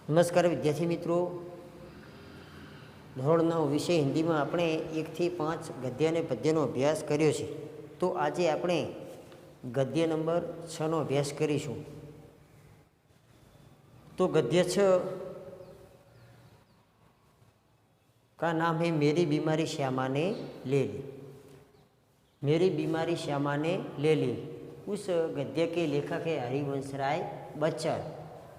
નમસ્કાર વિદ્યાર્થી મિત્રો, ધોરણ 9 વિષય હિન્દીમાં આપણે 1 થી 5 ગદ્ય અને પદ્યનો અભ્યાસ કર્યો છે. તો આજે આપણે ગદ્ય નંબર 6નો અભ્યાસ કરીશું. तो गद्य 6 का नाम है मेरी बीमारी श्यामा ने ले ली. मेरी बीमारी श्यामा ने ले ली. उस गद्य के लेखक है हरिवंश राय बच्चन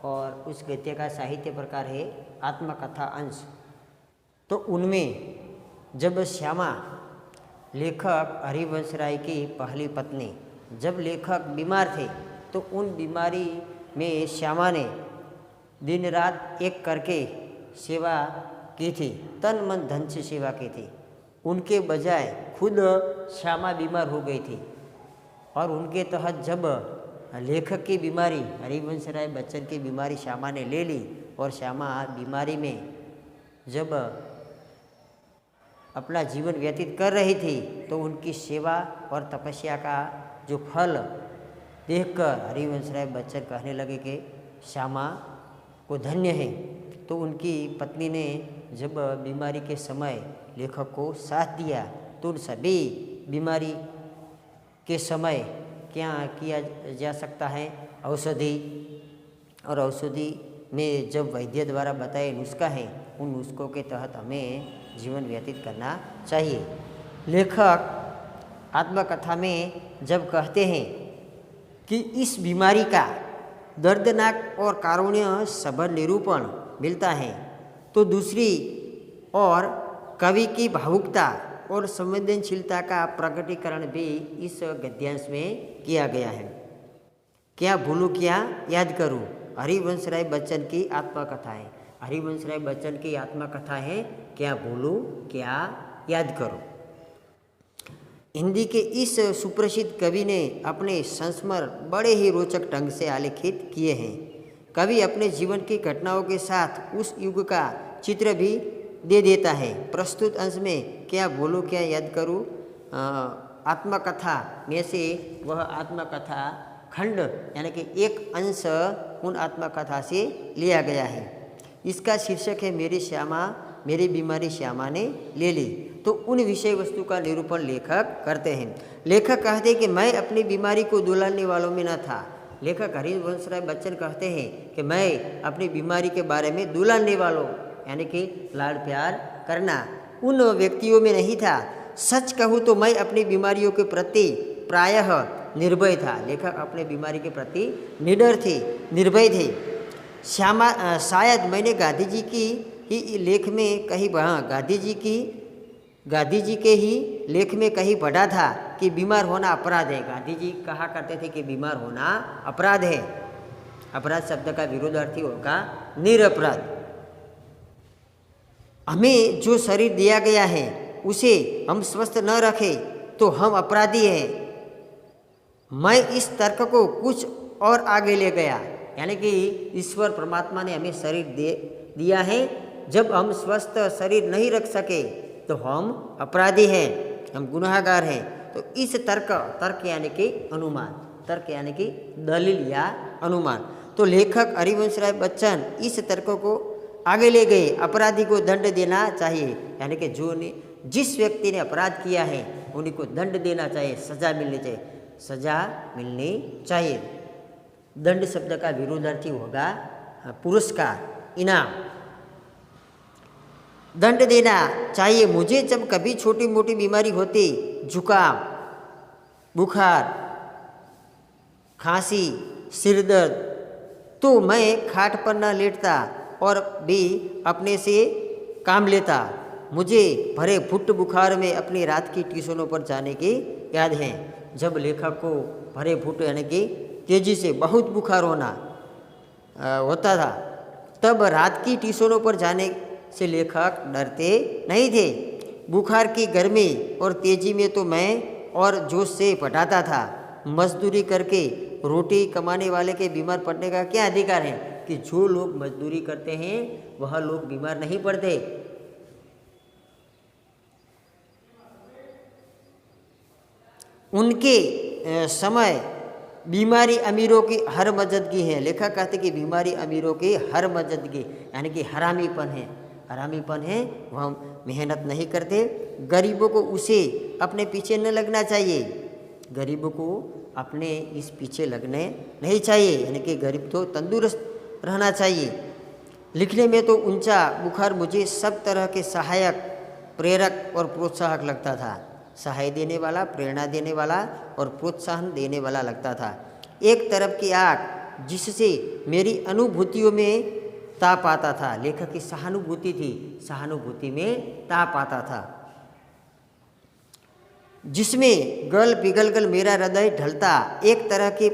और उस गद्य का साहित्य प्रकार है आत्मकथा अंश. तो उनमें जब श्यामा लेखक हरिवंश राय की पहली पत्नी, जब लेखक बीमार थे तो उन बीमारी में श्यामा ने दिन रात एक करके सेवा की थी, तन मन धन से सेवा की थी. उनके बजाय खुद श्यामा बीमार हो गई थी और उनके तहत जब लेखक की बीमारी हरिवंश राय बच्चन की बीमारी श्यामा ने ले ली और श्यामा बीमारी में जब अपना जीवन व्यतीत कर रही थी तो उनकी सेवा और तपस्या का जो फल देखकर हरिवंश राय बच्चन कहने लगे कि श्यामा को धन्य है. तो उनकी पत्नी ने जब बीमारी के समय लेखक को साथ दिया तो उन सभी बीमारी के समय क्या किया जा सकता है, औषधि, और औषधि में जब वैद्य द्वारा बताए नुस्खा है उन नुस्खों के तहत हमें जीवन व्यतीत करना चाहिए. लेखक आत्मकथा में जब कहते हैं कि इस बीमारी का दर्दनाक और कारुण्य सबल निरूपण मिलता है, तो दूसरी और कवि की भावुकता और संवेदनशीलता का प्रकटीकरण भी इस गद्यांश में किया गया है. क्या भूलूं क्या याद करूं, हरिवंश राय बच्चन की आत्मकथा है. हरिवंश राय बच्चन की आत्मकथा है क्या भूलूं क्या याद करूं. हिंदी के इस सुप्रसिद्ध कवि ने अपने संस्मरण बड़े ही रोचक ढंग से आलेखित किए हैं. कवि अपने जीवन की घटनाओं के साथ उस युग का चित्र भी दे देता है. प्रस्तुत अंश में क्या बोलूं क्या याद करूं आत्मकथा में से वह आत्मकथा खंड यानी कि एक अंश उन आत्मकथा से लिया गया है. इसका शीर्षक है मेरी श्यामा, मेरी बीमारी श्यामा ने ले ली. तो उन विषय वस्तु का निरूपण लेखक करते हैं. लेखक कहते हैं कि मैं अपनी बीमारी को दुलारने वालों में न था. लेखक हरिवंश राय बच्चन कहते हैं कि मैं अपनी बीमारी के बारे में दुलारने वालों यानी कि लाड़ प्यार करना उन व्यक्तियों में नहीं था. सच कहूँ तो मैं अपनी बीमारियों के प्रति प्रायः निर्भय था. लेखक अपने बीमारी के प्रति निडर थे, निर्भय थे. श्यामा शायद मैंने गांधी जी की ही लेख में कहीं गांधी जी के ही लेख में कहीं पढ़ा था कि बीमार होना अपराध है. गांधी जी कहा करते थे कि बीमार होना अपराध है. अपराध शब्द का विरोधार्थी होगा निरपराध. हमें जो शरीर दिया गया है उसे हम स्वस्थ न रखें तो हम अपराधी हैं. मैं इस तर्क को कुछ और आगे ले गया, यानी कि ईश्वर परमात्मा ने हमें शरीर दिया है. जब हम स्वस्थ शरीर नहीं रख सके तो हम अपराधी हैं, हम गुनाहगार हैं. तो इस तर्क यानी कि अनुमान, तर्क यानी कि दलील या अनुमान. तो लेखक हरिवंश राय बच्चन इस तर्क को आगे ले गए. अपराधी को दंड देना चाहिए, यानी कि जिस व्यक्ति ने अपराध किया है उन्हीं को दंड देना चाहिए, सजा मिलनी चाहिए, सजा मिलनी चाहिए. दंड शब्द का विरोधार्थी होगा पुरस्कार, इनाम. दंड देना चाहिए. मुझे जब कभी छोटी मोटी बीमारी होती, जुकाम, बुखार, खांसी, सिर दर्द, तो मैं खाट पर न लेटता और भी अपने से काम लेता. मुझे भरे फुट बुखार में अपनी रात की ट्यूशनों पर जाने की याद है. जब लेखक को भरे फुट यानी कि तेजी से बहुत बुखार होता था तब रात की ट्यूशनों पर जाने से लेखक डरते नहीं थे. बुखार की गर्मी और तेजी में तो मैं और जोश से पढ़ाता था. मजदूरी करके रोटी कमाने वाले के बीमार पड़ने का क्या अधिकार है. कि जो लोग मजदूरी करते हैं वह लोग बीमार नहीं पड़ते. उनके समय बीमारी अमीरों की हर मजदगी है। लेखक कहते कि बीमारी अमीरों की हर मजदगी, यानी कि हरामीपन है। हरामीपन है, वह मेहनत नहीं करते। गरीबों को उसे अपने पीछे न लगना चाहिए। गरीबों को अपने इस पीछे लगने नहीं चाहिए, यानी कि गरीब तो तंदुरुस्त रहना चाहिए। लिखने में तो ऊंचा बुखार मुझे सब तरह के सहायक, प्रेरक और प्रोत्साहक लगता था। सहाय देने वाला, प्रेरणा देने वाला और प्रोत्साहन देने वाला लगता था। एक तरफ की आग जिससे मेरी अनुभूतियों में ताप आता था। लेखक की सहानुभूति थी, सहानुभूति में ताप आता था, जिसमें गल पिघल गल मेरा हृदय ढलता। एक तरह की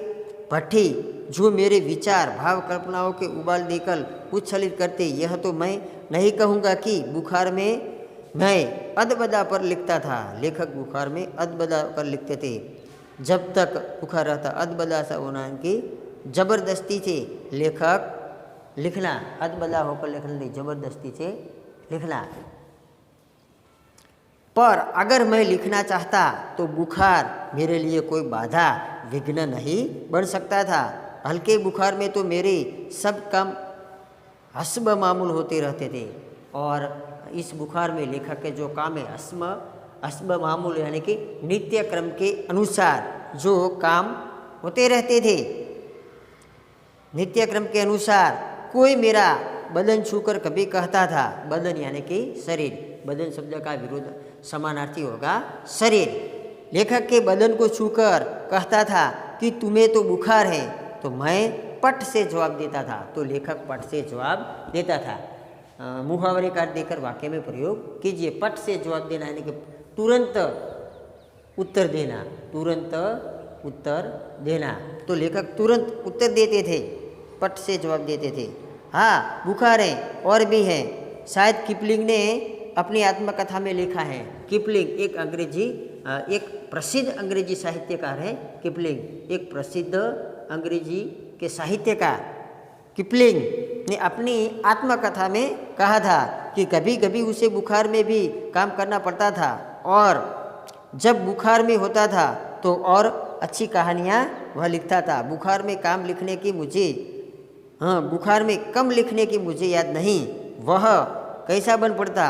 भट्ठी जो मेरे विचार, भाव, कल्पनाओं के उबाल देकर उच्छलित करते। यह तो मैं नहीं कहूँगा कि बुखार में मैं अदबदा पर लिखता था। लेखक बुखार में अदबदा पर लिखते थे। जब तक बुखार रहता, अदबदा सा होना की जबरदस्ती से लेखक लिखना, अदबदा होकर लिखना नहीं, जबरदस्ती से लिखना। पर अगर मैं लिखना चाहता तो बुखार मेरे लिए कोई बाधा, विघ्न नहीं बन सकता था। हल्के बुखार में तो मेरे सब काम हस्ब मामूल होते रहते थे। और इस बुखार में लेखक के जो काम है हस्ब मामूल, यानी कि नित्य क्रम के अनुसार जो काम होते रहते थे। नित्य क्रम के अनुसार कोई मेरा बदन छूकर कभी कहता था, बदन यानी कि शरीर, बदन शब्द का विरोध समानार्थी होगा शरीर। लेखक के बदन को छूकर कहता था कि तुम्हें तो बुखार है, तो मैं पट से जवाब देता था। तो लेखक पट से जवाब देता था। मुहावरे का देकर वाक्य में प्रयोग कीजिए। पट से जवाब देना यानी कि तुरंत उत्तर देना, तुरंत उत्तर देना। तो लेखक तुरंत उत्तर देते थे, पट से जवाब देते थे। हाँ, बुखार है और भी है। शायद किपलिंग ने अपनी आत्मकथा में लिखा है। किपलिंग एक प्रसिद्ध अंग्रेजी साहित्यकार है। किपलिंग एक प्रसिद्ध अंग्रेजी के साहित्यकार किपलिंग ने अपनी आत्मकथा में कहा था कि कभी कभी उसे बुखार में भी काम करना पड़ता था, और जब बुखार में होता था तो और अच्छी कहानियाँ वह लिखता था। बुखार में काम लिखने की मुझे बुखार में कम लिखने की मुझे याद नहीं, वह कैसा बन पड़ता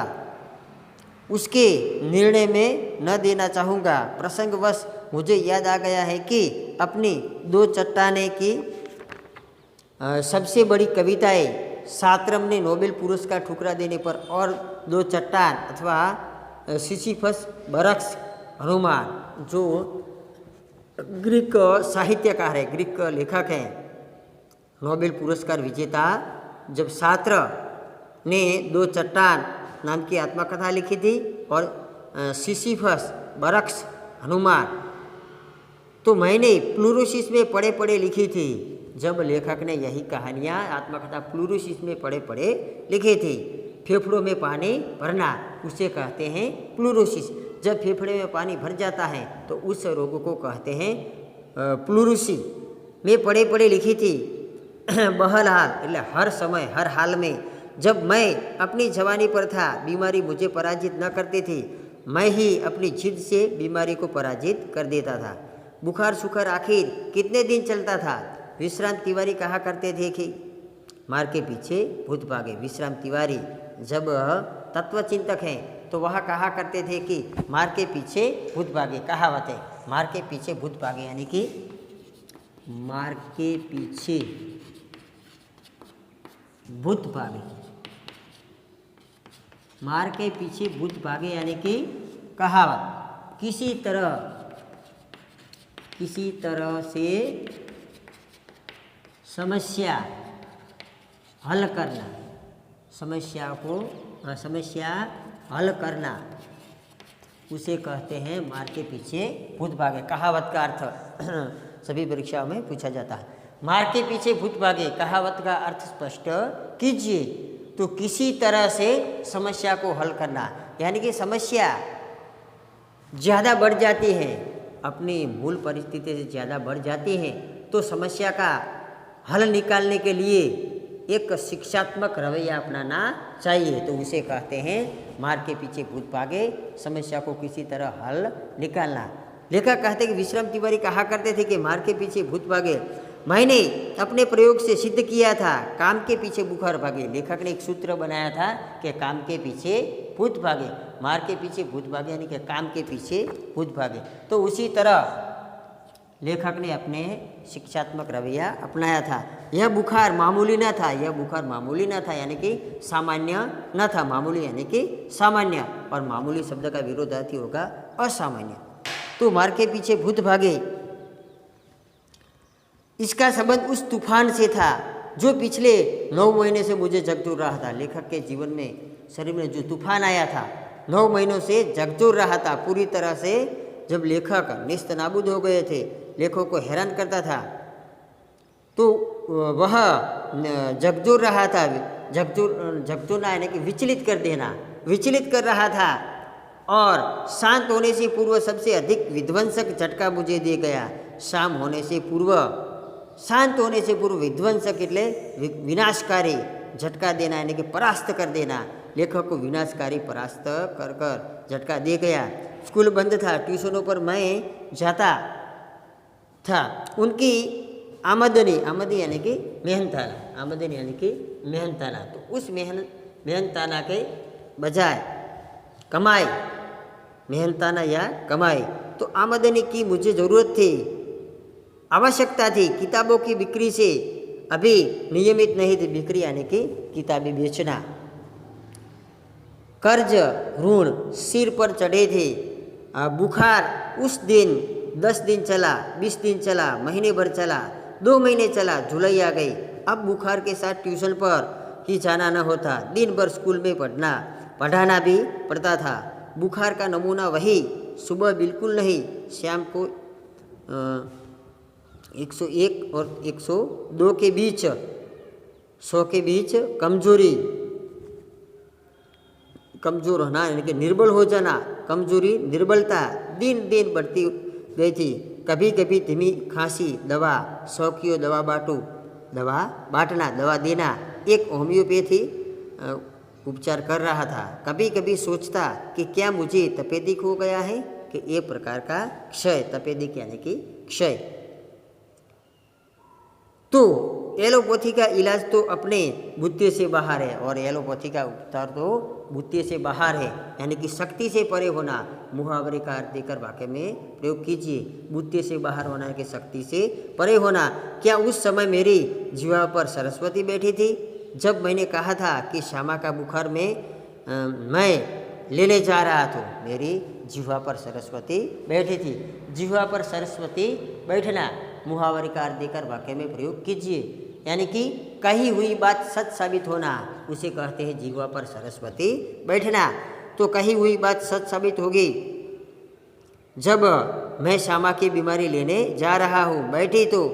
उसके निर्णय में न देना चाहूँगा। प्रसंगवश मुझे याद आ गया है कि अपनी दो चट्टाने की सबसे बड़ी कविताएं सात्रम ने नोबेल पुरस्कार ठुकरा देने पर, और दो चट्टान अथवा सिसिफस, बरक्स, हनुमान, जो ग्रीक साहित्यकार है, ग्रीक लेखक है, नोबेल पुरस्कार विजेता, जब सात्र ने दो चट्टान नाम की आत्मकथा लिखी थी और सिसिफस, बरक्स, हनुमान तो मैंने प्लूरोसिस में पढ़े पढ़े लिखी थी। जब लेखक ने यही कहानियाँ आत्मकथा प्लूरोसिस में पढ़े पढ़े लिखी थी। फेफड़ों में पानी भरना उसे कहते हैं प्लूरोसिस। जब फेफड़े में पानी भर जाता है तो उस रोग को कहते हैं प्लूरोसी। में पढ़े पढ़े लिखी थी। बहरहाल એટલે हर समय हर हाल में जब मैं अपनी जवानी पर था, बीमारी मुझे पराजित न करती थी। मैं ही अपनी जिद से बीमारी को पराजित कर देता था। बुखार सुखार आखिर कितने दिन चलता था। विश्राम तिवारी कहा करते थे कि मार के पीछे भूत भागे। विश्राम तिवारी जब तत्वचिंतक हैं तो वह कहा करते थे कि मार के पीछे भूत भागे। कहावत है, मार के पीछे भूत भागे, यानी कि मार के पीछे भूत भागे, मार के पीछे भूत भागे, यानी कि कहावत। किसी तरह से समस्या हल करना, समस्या हल करना उसे कहते हैं मार के पीछे भूत भागे। कहावत का अर्थ सभी परीक्षाओं में पूछा जाता है। मार के पीछे भूत भागे, कहावत का अर्थ स्पष्ट कीजिए। तो किसी तरह से समस्या को हल करना, यानी कि समस्या ज़्यादा बढ़ जाती है, अपनी मूल परिस्थिति से ज़्यादा बढ़ जाती है, तो समस्या का हल निकालने के लिए एक शिक्षात्मक रवैया अपनाना चाहिए। तो उसे कहते हैं मार के पीछे भूत भागे, समस्या को किसी तरह हल निकालना। लेखक कहते कि विश्राम तिवारी कहा करते थे कि मार के पीछे भूत भागे। मैंने अपने प्रयोग से सिद्ध किया था काम के पीछे बुखार भागे। लेखक ने एक सूत्र बनाया था कि काम के पीछे भूत भागे, मार के पीछे भूत भागे, यानी कि काम के पीछे भूत भागे। तो उसी तरह लेखक ने अपने शिक्षात्मक रवैया अपनाया था। यह बुखार मामूली न था, यह बुखार मामूली न था, यानी कि सामान्य न था। मामूली यानी कि सामान्य, और मामूली शब्द का विरोधार्थी होगा असामान्य। तो मार के पीछे भूत भागे, इसका संबंध उस तूफान से था जो पिछले 9 महीने से मुझे जगजोर रहा था। लेखक के जीवन में, शरीर में जो तूफान आया था, 9 महीनों से जगजोर रहा था पूरी तरह से। जब लेखक निस्त नाबूद हो गए थे, लेखकों को हैरान करता था, तो वह जगजोर रहा था। जगजोरना यानी कि विचलित कर देना, विचलित कर रहा था। और शांत होने से पूर्व सबसे अधिक विध्वंसक झटका मुझे दे गया। शाम होने से पूर्व, शांत होने से पूर्व विध्वंसक એટલે विनाशकारी झटका देना, यानी कि परास्त कर देना। लेखक को विनाशकारी परास्त कर कर झटका दे गया। स्कूल बंद था, ट्यूशनों पर मैं जाता था। उनकी आमदनी, आमदनी यानी कि मेहनताना, आमदनी यानी कि मेहनताना, तो उस मेहनताना के बजाय कमाई, मेहनताना या कमाई, तो आमदनी की मुझे ज़रूरत थी, आवश्यकता थी। किताबों की बिक्री से अभी नियमित नहीं थी। बिक्री यानी कि किताबें बेचना। कर्ज ऋण सिर पर चढ़े थे। बुखार उस दिन 10 दिन चला, 20 दिन चला, महीने भर चला, 2 महीने चला, जुलाई आ गई। अब बुखार के साथ ट्यूशन पर ही जाना न होता, दिन भर स्कूल में पढ़ाना भी पड़ता था। बुखार का नमूना वही, सुबह बिल्कुल नहीं, शाम को 101 और 102 के बीच, 100 के बीच कमजोर होना, यानी कि निर्बल हो जाना, कमजोरी, निर्बलता दिन दिन बढ़ती गई थी। कभी कभी धीमी खांसी, दवा, 100 की दवा बांटना, दवा देना। एक होम्योपैथी उपचार कर रहा था। कभी कभी सोचता कि क्या मुझे तपेदिक हो गया है, कि एक प्रकार का क्षय, तपेदिक यानी कि क्षय। तो एलोपैथी का इलाज तो अपने बुद्धि से बाहर है, और एलोपैथी का उपचार तो बुद्धि से बाहर है, यानी कि शक्ति से परे होना। मुहावरे का अर्थ देकर वाक्य में प्रयोग कीजिए। बुद्धि से बाहर होना है कि शक्ति से परे होना। क्या उस समय मेरी जीवा पर सरस्वती बैठी थी जब मैंने कहा था कि श्यामा का बुखार में मैं लेने जा रहा था? मेरी जीवा पर सरस्वती बैठी थी। जीवा पर सरस्वती बैठना मुहावरे का अर्थ देकर वाक्य में प्रयोग कीजिए, यानी कि कही हुई बात सच साबित होना, उसे कहते हैं जीवा पर सरस्वती बैठना। तो कही हुई बात सच साबित होगी जब मैं श्यामा की बीमारी लेने जा रहा हूँ। बैठी तो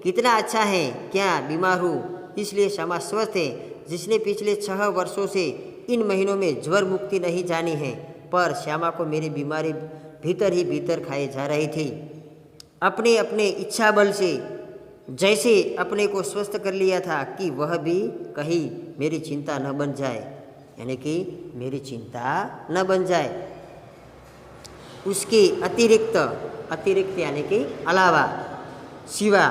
कितना अच्छा है, क्या बीमार हूँ इसलिए श्यामा स्वस्थ है। जिसने पिछले 6 वर्षों से इन महीनों में ज्वर मुक्ति नहीं जानी है, पर श्यामा को मेरी बीमारी भीतर ही भीतर खाए जा रही थी। अपने अपने इच्छा बल से जैसे अपने को स्वस्थ कर लिया था कि वह भी कहीं मेरी चिंता न बन जाए, यानी कि मेरी चिंता न बन जाए। उसके अतिरिक्त यानी कि अलावा, सिवा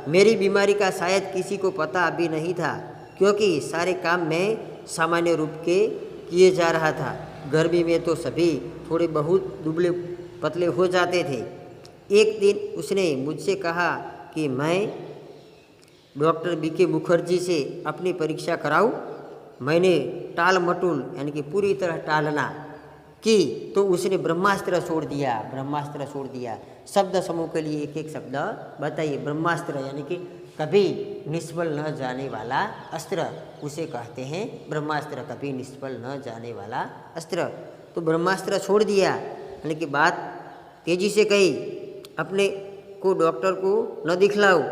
मेरी बीमारी का शायद किसी को पता अभी नहीं था, क्योंकि सारे काम मैं सामान्य रूप के किए जा रहा था। गर्मी में तो सभी थोड़े बहुत दुबले पतले हो जाते थे। एक दिन उसने मुझसे कहा कि मैं डॉक्टर बीके मुखर्जी से अपनी परीक्षा कराऊं। मैंने टाल मटोल यानी कि पूरी तरह टालना की, तो उसने ब्रह्मास्त्र छोड़ दिया। शब्द समूह के लिए एक एक शब्द बताइए। ब्रह्मास्त्र यानी कि कभी निष्फल न जाने वाला अस्त्र, उसे कहते हैं ब्रह्मास्त्र, कभी निष्फल न जाने वाला अस्त्र। तो ब्रह्मास्त्र छोड़ दिया, यानी कि बात तेजी से कही। अपने को डॉक्टर को न दिखलाओ,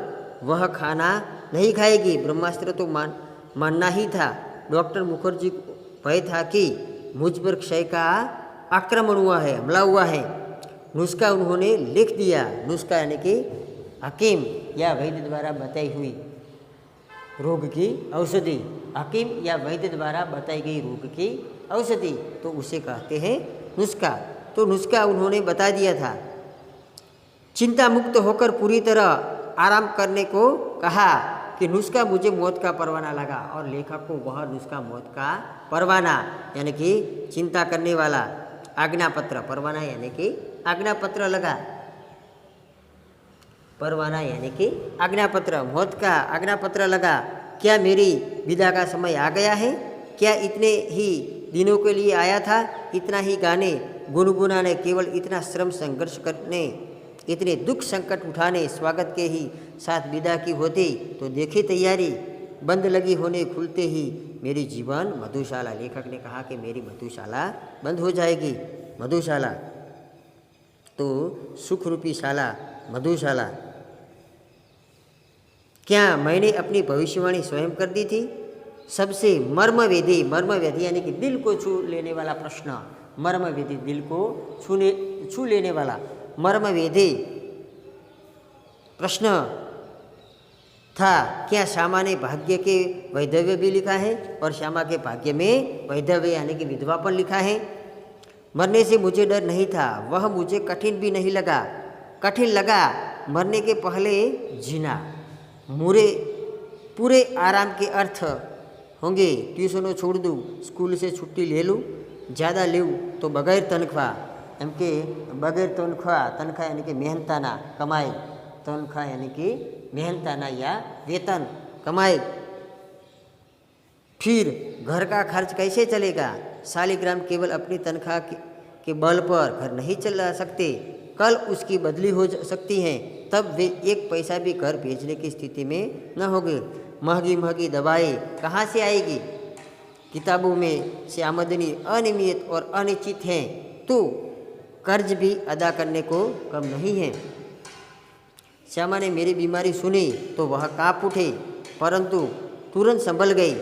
वह खाना नहीं खाएगी। ब्रह्मास्त्र तो मानना ही था। डॉक्टर मुखर्जी को भय था कि मुझ पर क्षय का आक्रमण हुआ है, हमला हुआ है। नुस्खा उन्होंने लिख दिया। नुस्खा यानी कि हकीम या वैद्य द्वारा बताई हुई रोग की औषधि, हकीम या वैद्य द्वारा बताई गई रोग की औषधि, तो उसे कहते हैं नुस्खा। तो नुस्खा उन्होंने बता दिया था। चिंता मुक्त होकर पूरी तरह आराम करने को कहा कि नुस्खा मुझे मौत का परवाना लगा। और लेखक को वह नुस्खा मौत का परवाना यानी कि चिंता करने वाला आज्ञा पत्र, परवाना यानी कि आज्ञा पत्र लगा। परवाना यानी कि आज्ञा पत्र, मौत का आज्ञा पत्र लगा। क्या मेरी विदा का समय आ गया है? क्या इतने ही दिनों के लिए आया था? इतना ही गाने गुनगुनाने, केवल इतना श्रम संघर्ष करने, इतने दुख संकट उठाने, स्वागत के ही साथ विदा की होती तो देखी तैयारी बंद लगी होने, खुलते ही मेरी जीवन मधुशाला। लेखक ने कहा कि मेरी मधुशाला बंद हो जाएगी। मधुशाला तो सुख रूपी शाला, मधुशाला। क्या मैंने अपनी भविष्यवाणी स्वयं कर दी थी? सबसे मर्मवेदी, मर्मवेदी यानी कि दिल को छू लेने वाला प्रश्न, मर्मवेदी दिल को छू लेने वाला मर्मवेदी प्रश्न था। क्या श्यामा ने भाग्य के वैधव्य भी लिखा है? और श्यामा के भाग्य में वैधव्य यानी कि विधवापन लिखा है। मरने से मुझे डर नहीं था, वह मुझे कठिन भी नहीं लगा। कठिन लगा मरने के पहले जीना। पूरे आराम के अर्थ होंगे ट्यूशनों छोड़ दूँ, स्कूल से छुट्टी ले लूँ, ज़्यादा लूँ तो बगैर तनख्वाह एम के बगैर तनख्वाह, तनख्वाह यानी कि मेहनताना कमाई, तनख्वाह यानी कि मेहनताना या वेतन कमाई। फिर घर का खर्च कैसे चलेगा? शालिग्राम केवल अपनी तनख्वाह के बल पर घर नहीं चला सकते, कल उसकी बदली हो सकती है, तब वे एक पैसा भी घर भेजने की स्थिति में न होंगे। महंगी महंगी दवाएं कहाँ से आएगी? किताबों में से आमदनी अनियमित और अनिश्चित है, तो कर्ज भी अदा करने को कम नहीं है। श्यामा ने मेरी बीमारी सुनी तो वह काँप उठे, परंतु तुरंत संभल गई,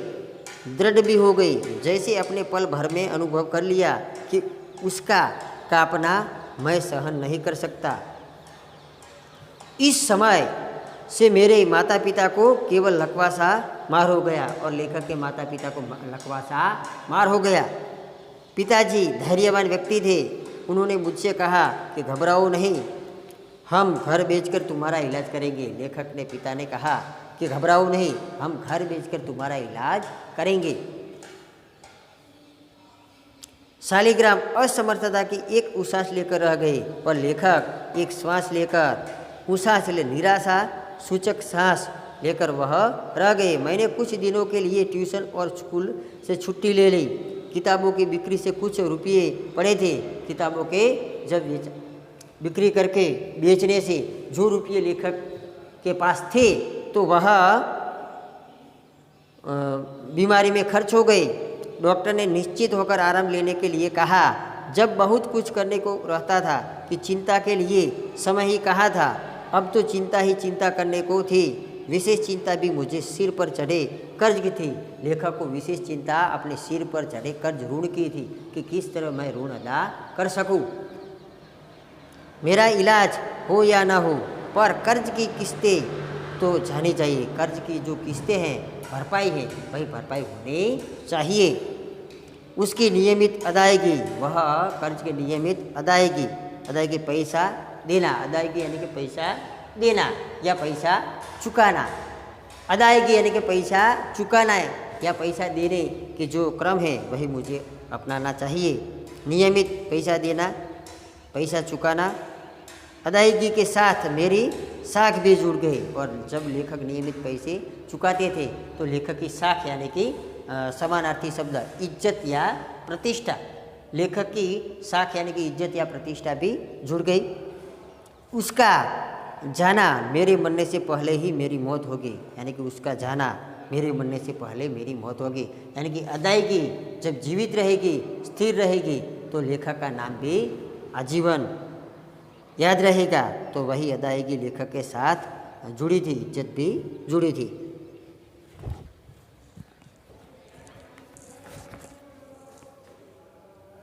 दृढ़ भी हो गई। जैसे अपने पल भर में अनुभव कर लिया कि उसका कांपना मैं सहन नहीं कर सकता। इस समय से मेरे माता पिता को केवल लकवासा मार हो गया। और लेखक के माता पिता को लकवासा मार हो गया। पिताजी धैर्यवान व्यक्ति थे। उन्होंने मुझसे कहा कि घबराओ नहीं, हम घर बेचकर तुम्हारा इलाज करेंगे। लेखक ने पिता ने कहा कि घबराओ नहीं, हम घर बेचकर तुम्हारा इलाज करेंगे। शालिग्राम असमर्थता की एक उसास लेकर रह गए, और लेखक एक श्वास लेकर, उसास ले निराशा सूचक सांस लेकर वह रह गए। मैंने कुछ दिनों के लिए ट्यूशन और स्कूल से छुट्टी ले ली। किताबों की बिक्री से कुछ रुपये पड़े थे। किताबों के जब बिक्री करके बेचने से जो रुपये लेखक के पास थे तो वह बीमारी में खर्च हो गए। डॉक्टर ने निश्चित होकर आराम लेने के लिए कहा। जब बहुत कुछ करने को रहता था कि चिंता के लिए समय ही कहा था, अब तो चिंता ही चिंता करने को थी। विशेष चिंता भी मुझे सिर पर चढ़े कर्ज की थी। लेखक को विशेष चिंता अपने सिर पर चढ़े कर्ज ऋण की थी कि किस तरह मैं ऋण अदा कर सकूं। मेरा इलाज हो या ना हो, पर कर्ज की किस्तें तो जानी चाहिए। कर्ज की जो किस्तें हैं, भरपाई है, वही भरपाई होनी चाहिए। उसकी नियमित अदायगी, वह कर्ज के नियमित अदायगी पैसा देना, अदायगी यानी कि पैसा देना या पैसा चुकाना। अदायगी यानी कि पैसा चुकाना है या पैसा देने के जो क्रम है वही मुझे अपनाना चाहिए। नियमित पैसा देना, पैसा चुकाना, अदायगी के साथ मेरी साख भी जुड़ गई। और जब लेखक नियमित पैसे चुकाते थे तो लेखक की साख यानी कि समानार्थी शब्द इज्जत या प्रतिष्ठा, लेखक की साख यानी कि इज्जत या प्रतिष्ठा भी जुड़ गई। उसका जाना मेरे मरने से पहले ही मेरी मौत होगी, यानी कि उसका जाना मेरे मरने से पहले मेरी मौत होगी। यानी कि अदायगी जब जीवित रहेगी, स्थिर रहेगी, तो लेखक का नाम भी आजीवन याद रहेगा। तो वही अदायगी लेखक के साथ जुड़ी थी, इज्जत भी जुड़ी थी।